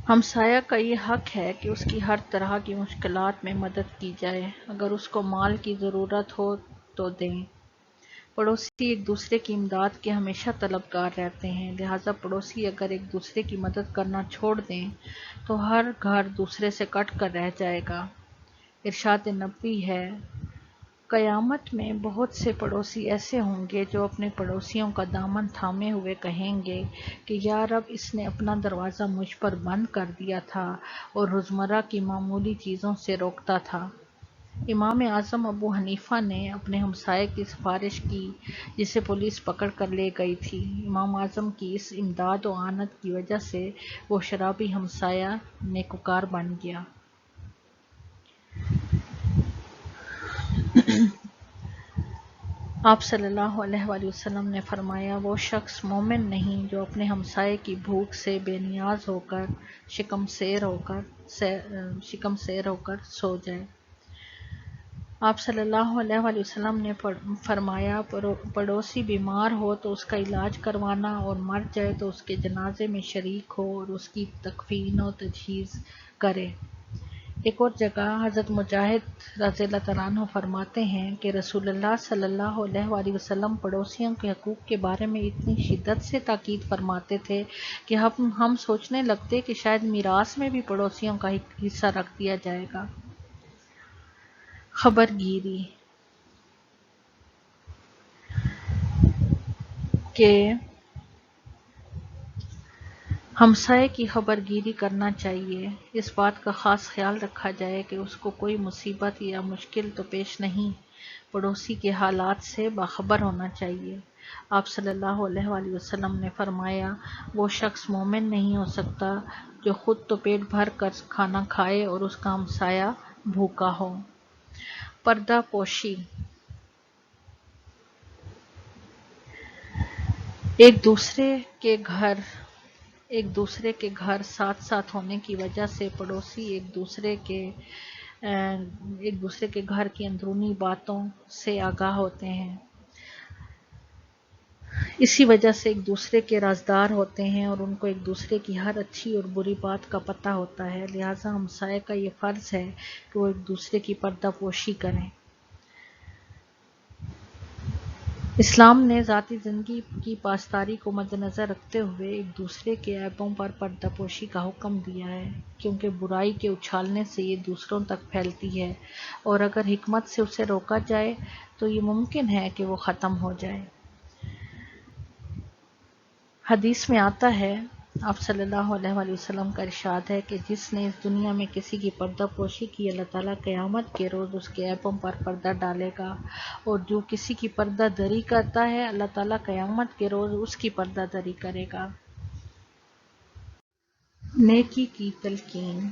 ہمسایہ کا یہ حق ہے کہ اس کی ہر طرح کی مشکلات میں مدد کی جائے۔ اگر اس کو مال کی ضرورت ہو تو دیں۔ پڑوسی ایک دوسرے کی امداد کے ہمیشہ طلبگار رہتے ہیں، لہٰذا پڑوسی اگر ایک دوسرے کی مدد کرنا چھوڑ دیں تو ہر گھر دوسرے سے کٹ کر رہ جائے گا۔ ارشاد نبوی ہے قیامت میں بہت سے پڑوسی ایسے ہوں گے جو اپنے پڑوسیوں کا دامن تھامے ہوئے کہیں گے کہ یا رب اس نے اپنا دروازہ مجھ پر بند کر دیا تھا اور روزمرہ کی معمولی چیزوں سے روکتا تھا۔ امام اعظم ابو حنیفہ نے اپنے ہمسائے کی سفارش کی جسے پولیس پکڑ کر لے گئی تھی۔ امام اعظم کی اس امداد و اعانت کی وجہ سے وہ شرابی ہمسایہ نیکوکار بن گیا۔ آپ صلی اللہ علیہ وآلہ وسلم نے فرمایا وہ شخص مومن نہیں جو اپنے ہمسائے کی بھوک سے بے نیاز ہو کر شکم سیر ہو کر سو جائے۔ آپ صلی اللہ علیہ وآلہ وسلم نے فرمایا پڑوسی بیمار ہو تو اس کا علاج کروانا اور مر جائے تو اس کے جنازے میں شریک ہو اور اس کی تکفین و تجہیز کرے۔ ایک اور جگہ حضرت مجاہد رضی اللہ تعالیٰ عنہ فرماتے ہیں کہ رسول اللہ صلی اللہ علیہ وآلہ وسلم پڑوسیوں کے حقوق کے بارے میں اتنی شدت سے تاکید فرماتے تھے کہ ہم سوچنے لگتے کہ شاید میراث میں بھی پڑوسیوں کا حصہ رکھ دیا جائے گا۔ خبر گیری کہ ہمسائے کی خبر گیری کرنا چاہیے، اس بات کا خاص خیال رکھا جائے کہ اس کو کوئی مصیبت یا مشکل تو پیش نہیں، پڑوسی کے حالات سے باخبر ہونا چاہیے۔ آپ صلی اللہ علیہ وآلہ وسلم نے فرمایا وہ شخص مومن نہیں ہو سکتا جو خود تو پیٹ بھر کر کھانا کھائے اور اس کا ہمسایہ بھوکا ہو۔ پردہ پوشی۔ ایک دوسرے کے گھر ساتھ ساتھ ہونے کی وجہ سے پڑوسی ایک دوسرے کے گھر کی اندرونی باتوں سے آگاہ ہوتے ہیں، اسی وجہ سے ایک دوسرے کے رازدار ہوتے ہیں اور ان کو ایک دوسرے کی ہر اچھی اور بری بات کا پتہ ہوتا ہے، لہٰذا ہمسائے کا یہ فرض ہے کہ وہ ایک دوسرے کی پردہ پوشی کریں۔ اسلام نے ذاتی زندگی کی پاسداری کو مد نظر رکھتے ہوئے ایک دوسرے کے عیبوں پر پردہ پوشی کا حکم دیا ہے، کیونکہ برائی کے اچھالنے سے یہ دوسروں تک پھیلتی ہے اور اگر حکمت سے اسے روکا جائے تو یہ ممکن ہے کہ وہ ختم ہو جائے۔ حدیث میں آتا ہے آپ صلی اللہ علیہ وآلہ وسلم کا ارشاد ہے کہ جس نے اس دنیا میں کسی کی پردہ پوشی کی، اللہ تعالیٰ قیامت کے روز اس کے عیبوں پر پردہ ڈالے گا، اور جو کسی کی پردہ دری کرتا ہے اللہ تعالیٰ قیامت کے روز اس کی پردہ دری کرے گا۔ نیکی کی تلقین۔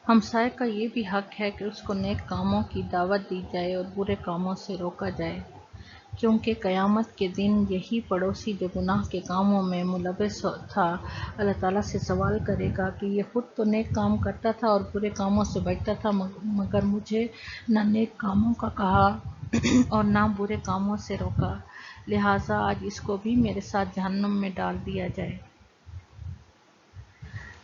ہمسائے کا یہ بھی حق ہے کہ اس کو نیک کاموں کی دعوت دی جائے اور برے کاموں سے روکا جائے، کیونکہ قیامت کے دن یہی پڑوسی جو گناہ کے کاموں میں ملوث تھا اللہ تعالیٰ سے سوال کرے گا کہ یہ خود تو نیک کام کرتا تھا اور برے کاموں سے بچتا تھا، مگر مجھے نہ نیک کاموں کا کہا اور نہ برے کاموں سے روکا، لہٰذا آج اس کو بھی میرے ساتھ جہنم میں ڈال دیا جائے۔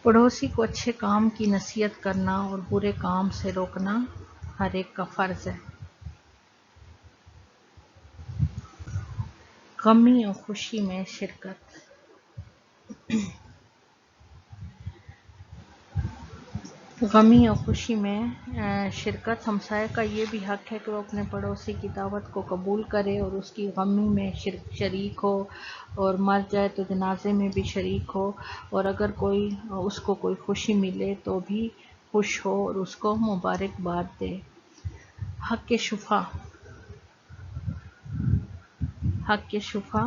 پڑوسی کو اچھے کام کی نصیحت کرنا اور برے کام سے روکنا ہر ایک کا فرض ہے۔ غمی اور خوشی میں شرکت۔ غمی اور خوشی میں شرکت۔ ہمسائے کا یہ بھی حق ہے کہ وہ اپنے پڑوسی کی دعوت کو قبول کرے اور اس کی غمی میں شریک ہو، اور مر جائے تو جنازے میں بھی شریک ہو، اور اگر اس کو کوئی خوشی ملے تو بھی خوش ہو اور اس کو مبارکباد دے۔ حق شفا۔ حق شفا۔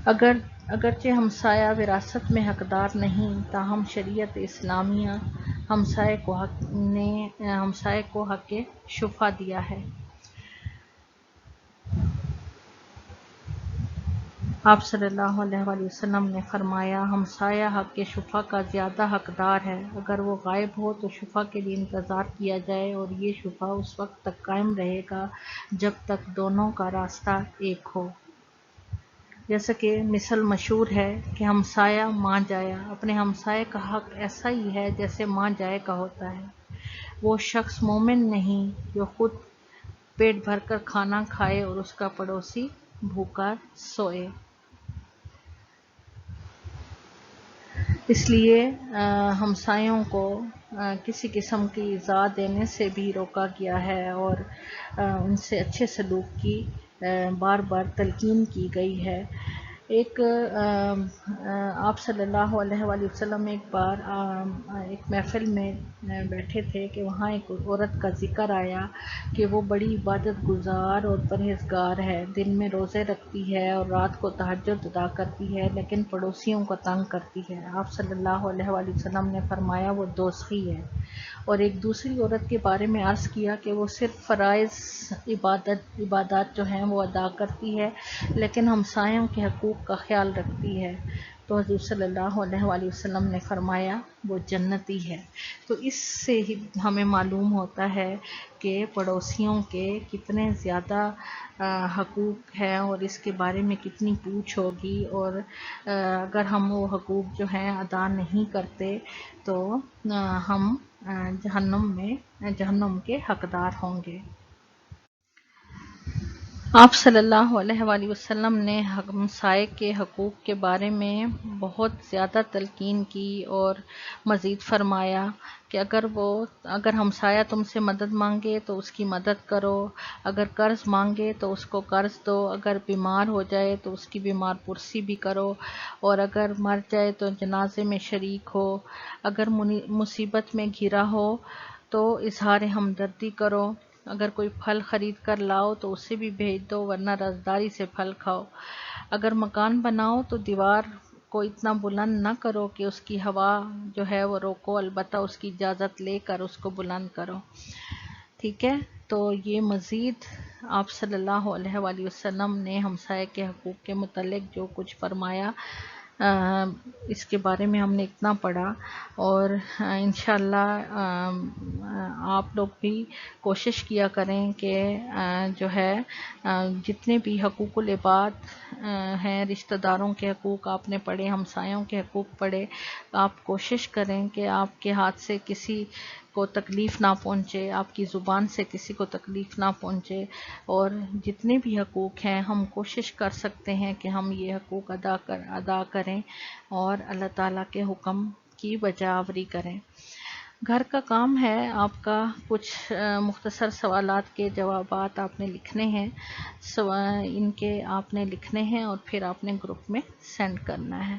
اگرچہ ہمسایہ وراثت میں حقدار نہیں، تاہم شریعت اسلامیہ ہمسائے کو حق شفا دیا ہے۔ آپ صلی اللہ علیہ وآلہ وسلم نے فرمایا، ہمسایہ حق شفا کا زیادہ حقدار ہے، اگر وہ غائب ہو تو شفا کے لیے انتظار کیا جائے، اور یہ شفا اس وقت تک قائم رہے گا جب تک دونوں کا راستہ ایک ہو۔ جیسا کہ مثل مشہور ہے کہ ہمسایہ ماں جایا، اپنے ہمسائے کا حق ایسا ہی ہے جیسے ماں جائے کا ہوتا ہے۔ وہ شخص مومن نہیں جو خود پیٹ بھر کر کھانا کھائے اور اس کا پڑوسی بھوکا سوئے۔ اس لیے ہمسایوں کو کسی قسم کی ایذا دینے سے بھی روکا گیا ہے، اور ان سے اچھے سلوک کی بار بار تلقین کی گئی ہے۔ آپ صلی اللہ علیہ وآلہ وسلم ایک بار ایک محفل میں بیٹھے تھے کہ وہاں ایک عورت کا ذکر آیا کہ وہ بڑی عبادت گزار اور پرہیزگار ہے، دن میں روزے رکھتی ہے اور رات کو تہجد ادا کرتی ہے، لیکن پڑوسیوں کو تنگ کرتی ہے۔ آپ صلی اللہ علیہ وآلہ وسلم نے فرمایا وہ دوزخی ہے، اور ایک دوسری عورت کے بارے میں عرض کیا کہ وہ صرف فرائض عبادات جو ہیں وہ ادا کرتی ہے، لیکن ہمسایوں کے حقوق کا خیال رکھتی ہے، تو حضور صلی اللہ علیہ وآلہ وسلم نے فرمایا وہ جنتی ہے۔ تو اس سے ہی ہمیں معلوم ہوتا ہے کہ پڑوسیوں کے کتنے زیادہ حقوق ہیں اور اس کے بارے میں کتنی پوچھ ہوگی، اور اگر ہم وہ حقوق جو ہیں ادا نہیں کرتے تو ہم جہنم کے حقدار ہوں گے۔ آپ صلی اللہ علیہ وآلہ وسلم نے ہمسائے کے حقوق کے بارے میں بہت زیادہ تلقین کی، اور مزید فرمایا کہ اگر ہمسایہ تم سے مدد مانگے تو اس کی مدد کرو، اگر قرض مانگے تو اس کو قرض دو، اگر بیمار ہو جائے تو اس کی بیمار پرسی بھی کرو، اور اگر مر جائے تو جنازے میں شریک ہو، اگر مصیبت میں گھرا ہو تو اظہار ہمدردی کرو، اگر کوئی پھل خرید کر لاؤ تو اسے بھی بھیج دو ورنہ رازداری سے پھل کھاؤ، اگر مکان بناؤ تو دیوار کو اتنا بلند نہ کرو کہ اس کی ہوا جو ہے وہ روکو، البتہ اس کی اجازت لے کر اس کو بلند کرو۔ ٹھیک ہے، تو یہ مزید آپ صلی اللہ علیہ وآلہ وسلم نے ہمسائے کے حقوق کے متعلق جو کچھ فرمایا، اس کے بارے میں ہم نے اتنا پڑھا، اور انشاءاللہ آپ لوگ بھی کوشش کیا کریں کہ جو ہے جتنے بھی حقوق العباد ہیں، رشتہ داروں کے حقوق آپ نے پڑھے، ہمسایوں کے حقوق پڑھے، آپ کوشش کریں کہ آپ کے ہاتھ سے کسی کو تکلیف نہ پہنچے، آپ کی زبان سے کسی کو تکلیف نہ پہنچے، اور جتنے بھی حقوق ہیں ہم کوشش کر سکتے ہیں کہ ہم یہ حقوق ادا کریں اور اللہ تعالیٰ کے حکم کی بجا آوری کریں۔ گھر کا کام ہے آپ کا، کچھ مختصر سوالات کے جوابات آپ نے لکھنے ہیں، ان کے آپ نے لکھنے ہیں اور پھر آپ نے گروپ میں سینڈ کرنا ہے۔